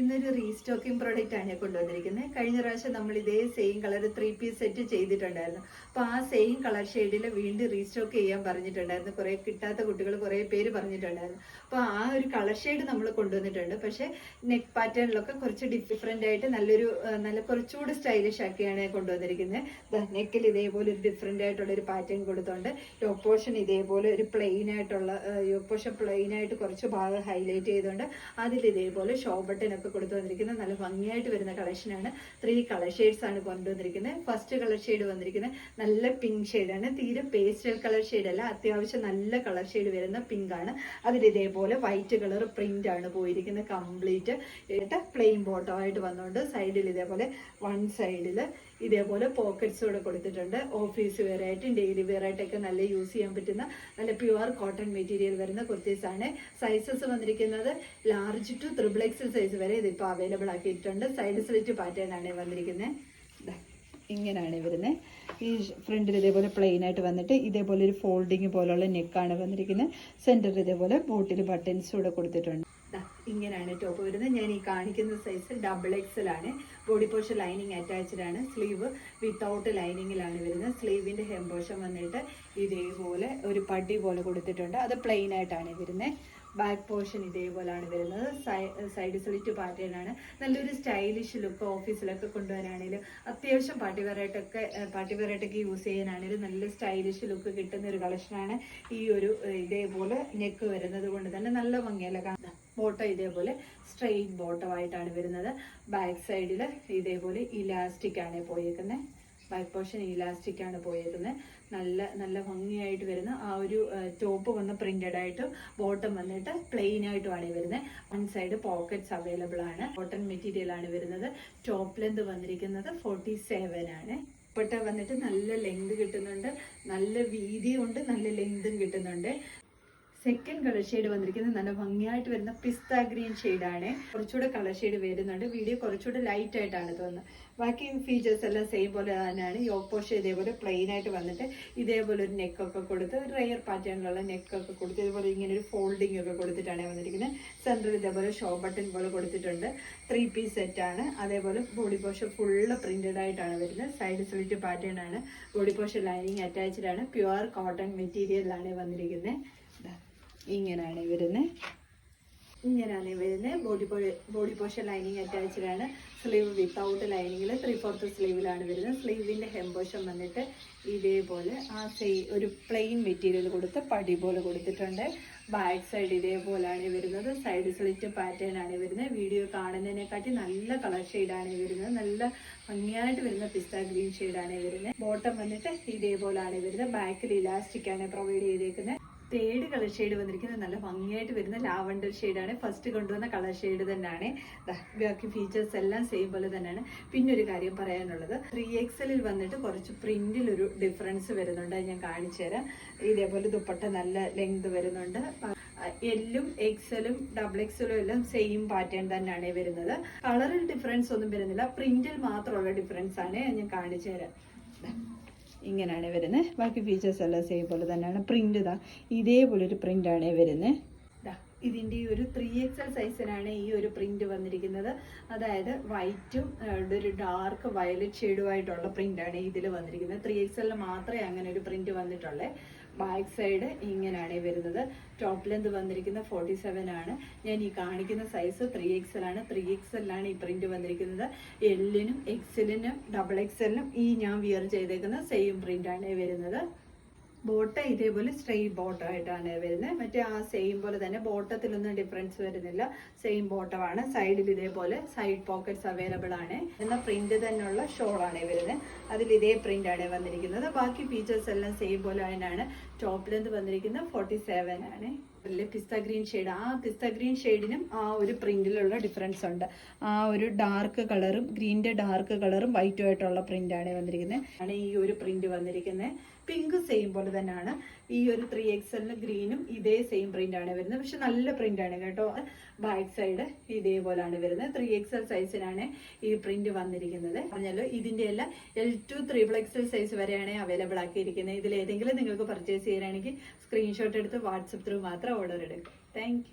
ഇന്നൊരു restocking product ആണ് കൊണ്ടുവന്നിരിക്കുന്നത്. കഴിഞ്ഞ പ്രാവശ്യം നമ്മൾ ഇതേ സെയിം കളർ 3 പീസ് സെറ്റ് ചെയ്തിട്ടുണ്ടായിരുന്നു. അപ്പോൾ ആ സെയിം കളർ ഷെയ്ഡിൽ വീണ്ടും റീസ്റ്റോക്ക് ചെയ്യാൻ പറഞ്ഞിട്ടുണ്ടായിരുന്നു. കുറേ കിട്ടാത്ത കുട്ടികൾ കുറേ പേര് പറഞ്ഞിട്ടുണ്ടായിരുന്നു. അപ്പോൾ ആ ഒരു കളർ ഷെയ്ഡ് നമ്മൾ കൊണ്ടുവന്നിട്ടുണ്ട്. പക്ഷേ നെക്ക് പാറ്റേണിലൊക്കെ കുറച്ച് ഡിഫറെൻ്റ് ആയിട്ട് നല്ല കുറച്ചുകൂടി സ്റ്റൈലിഷ് ആക്കിയാണ് കൊണ്ടുവന്നിരിക്കുന്നത്. നെക്കിൽ ഇതേപോലെ ഒരു ഡിഫറെൻ്റ് ആയിട്ടുള്ള ഒരു പാറ്റേൺ കൊടുത്തുകൊണ്ട് യോക്ക് പോർഷൻ ഇതേപോലെ ഒരു പ്ലെയിൻ ആയിട്ടുള്ള യോക്ക് പോർഷൻ പ്ലെയിൻ ആയിട്ട് കുറച്ച് ഭാഗം ഹൈലൈറ്റ് ചെയ്തുകൊണ്ട് അതിൽ ഇതേപോലെ ഷോ ബട്ടൺ ഒക്കെ കൊടുത്തു വന്നിരിക്കുന്നത് നല്ല ഭംഗിയായിട്ട് വരുന്ന കളക്ഷനാണ്. 3 കളർ ഷെയ്ഡ്സ് ആണ് കൊണ്ടുവന്നിരിക്കുന്നത്. ഫസ്റ്റ് കളർ ഷെയ്ഡ് വന്നിരിക്കുന്നത് നല്ല പിങ്ക് ഷെയ്ഡാണ്. തീരെ പേസ്റ്റൽ കളർ ഷെയ്ഡ് അല്ല, അത്യാവശ്യം നല്ല കളർ ഷെയ്ഡ് വരുന്ന പിങ്ക് ആണ്. അതിൽ ഇതേപോലെ വൈറ്റ് കളർ പ്രിന്റ് ആണ് പോയിരിക്കുന്നത്. കംപ്ലീറ്റ് പ്ലെയിൻ ബോട്ടം ആയിട്ട് വന്നുകൊണ്ട് സൈഡിൽ ഇതേപോലെ വൺ സൈഡിൽ ഇതേപോലെ പോക്കറ്റ്സ് കൂടെ കൊടുത്തിട്ടുണ്ട്. ഓഫീസ് വെയർ ആയിട്ടും ഡെയിലി വെയർ ആയിട്ടൊക്കെ നല്ല യൂസ് ചെയ്യാൻ പറ്റുന്ന നല്ല പ്യുവർ കോട്ടൺ മെറ്റീരിയൽ വരുന്ന കുർത്തീസ് ആണ്. സൈസസ് വന്നിരിക്കുന്നത് ലാർജ് ടു 3XL സൈസ് വരെ ഇതിപ്പോൾ അവൈലബിൾ ആക്കിയിട്ടുണ്ട്. സൈഡ് സ്ലിറ്റ് പാറ്റേൺ ആണ് വന്നിരിക്കുന്നത്. ഇങ്ങനെയാണ് വരുന്നത്. ഈ ഫ്രണ്ടിൽ ഇതേപോലെ പ്ലെയിൻ ആയിട്ട് വന്നിട്ട് ഇതേപോലെ ഒരു ഫോൾഡിങ് പോലുള്ള നെക്കാണ് വന്നിരിക്കുന്നത്. സെൻറ്ററിൽ ഇതേപോലെ ബോട്ടിൽ ബട്ടൺസ് കൂടെ കൊടുത്തിട്ടുണ്ട്. ഇങ്ങനെയാണ് ടോപ്പ് വരുന്നത്. ഞാൻ ഈ കാണിക്കുന്ന സൈസ് XXL ആണ്. ബോഡി പോർഷൻ ലൈനിങ് അറ്റാച്ച്ഡ് ആണ്. സ്ലീവ് വിത്തൗട്ട് ലൈനിങ്ങിലാണ് വരുന്നത്. സ്ലീവിൻ്റെ ഹെം പോർഷൻ വന്നിട്ട് ഇതേപോലെ ഒരു പടി പോലെ കൊടുത്തിട്ടുണ്ട്. അത് പ്ലെയിൻ ആയിട്ടാണ് വരുന്നത്. ബാക്ക് പോർഷൻ ഇതേപോലെയാണ് വരുന്നത്. സൈഡ് സ്ലിറ്റ് പാറ്റേൺ ആണ്. നല്ലൊരു സ്റ്റൈലിഷ് ലുക്ക് ഓഫീസിലൊക്കെ കൊണ്ടുവരാണെങ്കിലും അത്യാവശ്യം പാർട്ടി വെയറായിട്ടൊക്കെ യൂസ് ചെയ്യാനാണെങ്കിലും നല്ല സ്റ്റൈലിഷ് ലുക്ക് കിട്ടുന്ന ഒരു കളക്ഷനാണ്. ഈ ഒരു ഇതേപോലെ നെക്ക് വരുന്നത് കൊണ്ട് തന്നെ നല്ല ഭംഗിയല്ല കാണാം. ബോട്ടം ഇതേപോലെ സ്ട്രെയിറ്റ് ബോട്ടമായിട്ടാണ് വരുന്നത്. ബാക്ക് സൈഡിൽ ഇതേപോലെ ഇലാസ്റ്റിക് ആണ് പോയേക്കുന്നത്. ബാക്ക് പോർഷൻ ഇലാസ്റ്റിക് ആണ് പോയേക്കുന്നത്. നല്ല ഭംഗിയായിട്ട് വരുന്ന ആ ഒരു ടോപ്പ് വന്ന് പ്രിന്റഡ് ആയിട്ടും ബോട്ടം വന്നിട്ട് പ്ലെയിൻ ആയിട്ടുമാണ് വരുന്നത്. വൺ സൈഡ് പോക്കറ്റ്സ് അവൈലബിൾ ആണ്. കോട്ടൺ മെറ്റീരിയൽ ആണ് വരുന്നത്. ടോപ്പ് ലെന്ത് വന്നിരിക്കുന്നത് 47 ആണ്. ദുപ്പട്ട വന്നിട്ട് നല്ല ലെങ്ത് കിട്ടുന്നുണ്ട്, നല്ല വീതിയും ഉണ്ട്, നല്ല ലെങ്തും കിട്ടുന്നുണ്ട്. സെക്കൻഡ് കളർ ഷെയ്ഡ് വന്നിരിക്കുന്നത് നല്ല ഭംഗിയായിട്ട് വരുന്ന പിസ്ത ഗ്രീൻ ഷെയ്ഡാണ്. കുറച്ചുകൂടെ കളർ ഷെയ്ഡ് വരുന്നുണ്ട്. വീഡിയോ കുറച്ചുകൂടെ ലൈറ്റ് ആയിട്ടാണ് തോന്നുന്നത്. ബാക്കി ഫീച്ചേഴ്സ് എല്ലാം സെയിം പോലെ തന്നെയാണ്. യോക്ക് പോർഷൻ ഇതേപോലെ പ്ലെയിൻ ആയിട്ട് വന്നിട്ട് ഇതേപോലെ ഒരു നെക്കൊക്കെ കൊടുത്ത് ഒരു റെയർ പാറ്റേണിലുള്ള നെക്കൊക്കെ കൊടുത്ത് ഇതേപോലെ ഇങ്ങനെ ഒരു ഫോൾഡിംഗ് ഒക്കെ കൊടുത്തിട്ടാണ് വന്നിരിക്കുന്നത്. സെൻറ്ററിൽ ഇതേപോലെ ഷോ ബട്ടൺ പോലെ കൊടുത്തിട്ടുണ്ട്. 3 പീസ് സെറ്റാണ്. അതേപോലെ ബോഡി പോർഷൻ ഫുള്ള് പ്രിന്റഡ് ആയിട്ടാണ് വരുന്നത്. സൈഡ് സ്ലിറ്റ് പാറ്റേൺ ആണ്. ബോഡി പോർഷൻ ലൈനിങ് അറ്റാച്ച്ഡ് ആണ്. പ്യുവർ കോട്ടൺ മെറ്റീരിയലാണ് വന്നിരിക്കുന്നത്. ഇങ്ങനെയാണ് വരുന്നത്. ബോഡി പോർഷൻ ലൈനിങ് അറ്റാച്ച്ഡ് ആണ്. സ്ലീവ് വിത്തൗട്ട് ലൈനിങ്ങിൽ 3/4 സ്ലീവിലാണ് വരുന്നത്. സ്ലീവിൻ്റെ ഹെം പോർഷൻ വന്നിട്ട് ഇതേപോലെ ഒരു പ്ലെയിൻ മെറ്റീരിയൽ കൊടുത്ത് പടി പോലെ കൊടുത്തിട്ടുണ്ട്. ബാക്ക് സൈഡ് ഇതേപോലെയാണ് വരുന്നത്. സൈഡ് സ്ലിറ്റ് പാറ്റേൺ ആണ് വരുന്നത്. വീഡിയോ കാണുന്നതിനെക്കാട്ടി നല്ല കളർ ഷെയ്ഡാണ് വരുന്നത്. നല്ല ഭംഗിയായിട്ട് വരുന്ന പിസ്ത ഗ്രീൻ ഷെയ്ഡാണ് വരുന്നത്. ബോട്ടം വന്നിട്ട് ഇതേപോലെയാണ് വരുന്നത്. ബാക്കിൽ ഇലാസ്റ്റിക് ആണ് പ്രൊവൈഡ് ചെയ്തേക്കുന്നത്. തേർഡ് കളർ ഷെയ്ഡ് വന്നിരിക്കുന്നത് നല്ല ഭംഗിയായിട്ട് വരുന്ന ലാവണ്ടർ ഷെയ്ഡാണ്. ഫസ്റ്റ് കൊണ്ടുവന്ന കളർ ഷെയ്ഡ് തന്നെയാണ്. ബാക്കി ഫീച്ചേഴ്സ് എല്ലാം സെയിം പോലെ തന്നെയാണ്. പിന്നെ ഒരു കാര്യം പറയാനുള്ളത്, 3XL വന്നിട്ട് കുറച്ച് പ്രിന്റിൽ ഒരു ഡിഫറൻസ് വരുന്നുണ്ട്. അത് ഞാൻ കാണിച്ചു തരാം. ഇതേപോലെ ദുപ്പട്ട നല്ല ലെങ്ത് വരുന്നുണ്ട്. എല്ലും XLും XXLും എല്ലാം സെയിം പാറ്റേൺ തന്നെയാണ് വരുന്നത്. കളറിൽ ഡിഫറൻസ് ഒന്നും വരുന്നില്ല. പ്രിന്റിൽ മാത്രമുള്ള ഡിഫറൻസ് ആണ്. ഞാൻ കാണിച്ചു തരാം. ഇങ്ങനെയാണ് വരുന്നത്. ബാക്കി ഫീച്ചേഴ്സ് എല്ലാം സെയിം പോലെ തന്നെയാണ്. പ്രിന്റ് ഇതേപോലെ ഒരു പ്രിന്റാണ് വരുന്നത്. ഇതിൻ്റെ ഈ ഒരു 3XL സൈസിനാണ് ഈ ഒരു പ്രിന്റ് വന്നിരിക്കുന്നത്. അതായത് വൈറ്റും ഒരു ഡാർക്ക് വയലറ്റ് ഷെയ്ഡുമായിട്ടുള്ള പ്രിന്റാണ് ഇതിൽ വന്നിരിക്കുന്നത്. 3XL മാത്രമേ അങ്ങനെ ഒരു പ്രിന്റ് വന്നിട്ടുള്ളൂ. ബാക്ക് സൈഡ് ഇങ്ങനെയാണ് വരുന്നത്. ടോപ്പ് ലെന്ത് വന്നിരിക്കുന്നത് 47 ആണ്. ഞാൻ ഈ കാണിക്കുന്ന സൈസ് 3XL ആണ്. 3XLാണ് ഈ പ്രിന്റ് വന്നിരിക്കുന്നത്. എല്ലിനും XLനും XXLനും ഈ ഞാൻ വിയർ ചെയ്തേക്കുന്ന സെയിം പ്രിന്റാണ് വരുന്നത്. ബോട്ടം ഇതേപോലെ സ്ട്രെയിറ്റ് ബോട്ടം ആയിട്ടാണ് വരുന്നത്. മറ്റേ ആ സെയിം പോലെ തന്നെ ബോട്ടത്തിലൊന്നും ഡിഫറൻസ് വരുന്നില്ല. സെയിം ബോട്ടമാണ്. സൈഡിൽ ഇതേപോലെ സൈഡ് പോക്കറ്റ്സ് അവൈലബിൾ ആണ്. എന്നാൽ പ്രിന്റ് തന്നെയുള്ള ഷോളാണ് വരുന്നത്. അതിൽ ഇതേ പ്രിന്റ് ആണ് വന്നിരിക്കുന്നത്. ബാക്കി ഫീച്ചേഴ്സ് എല്ലാം സെയിം പോലെ തന്നെയാണ്. ടോപ്പ് ലെന്ത് വന്നിരിക്കുന്നത് 47 ആണ്. പിസ്ത ഗ്രീൻ ഷെയ്ഡ്, ആ പിസ്ത ഗ്രീൻ ഷെയ്ഡിനും ആ ഒരു പ്രിന്റിലുള്ള ഡിഫറൻസ് ഉണ്ട്. ആ ഒരു ഡാർക്ക് കളറും ഗ്രീൻ്റെ ഡാർക്ക് കളറും വൈറ്റും ആയിട്ടുള്ള പ്രിന്റാണ് വന്നിരിക്കുന്നത്. ആണ് ഈ ഒരു പ്രിന്റ് വന്നിരിക്കുന്നത്. പിങ്ക് സെയിം പോലെ തന്നെയാണ്. ഈ ഒരു 3XLന് ഗ്രീനും ഇതേ സെയിം പ്രിന്റ് ആണ് വരുന്നത്. പക്ഷെ നല്ല പ്രിന്റ് ആണ് കേട്ടോ. ബാക്ക് സൈഡ് ഇതേപോലെയാണ് വരുന്നത്. 3XL സൈസിനാണ് ഈ പ്രിന്റ് വന്നിരിക്കുന്നത്. പറഞ്ഞല്ലോ ഇതിന്റെ എല്ലാം L to 3XL സൈസ് വരെയാണ് അവൈലബിൾ ആക്കിയിരിക്കുന്നത്. ഇതിൽ ഏതെങ്കിലും നിങ്ങൾക്ക് പർച്ചേസ് ചെയ്യാനാണെങ്കിൽ സ്ക്രീൻഷോട്ട് എടുത്ത് വാട്സപ്പ് ത്രൂ മാത്രം ഓർഡർ എടുക്കും. താങ്ക്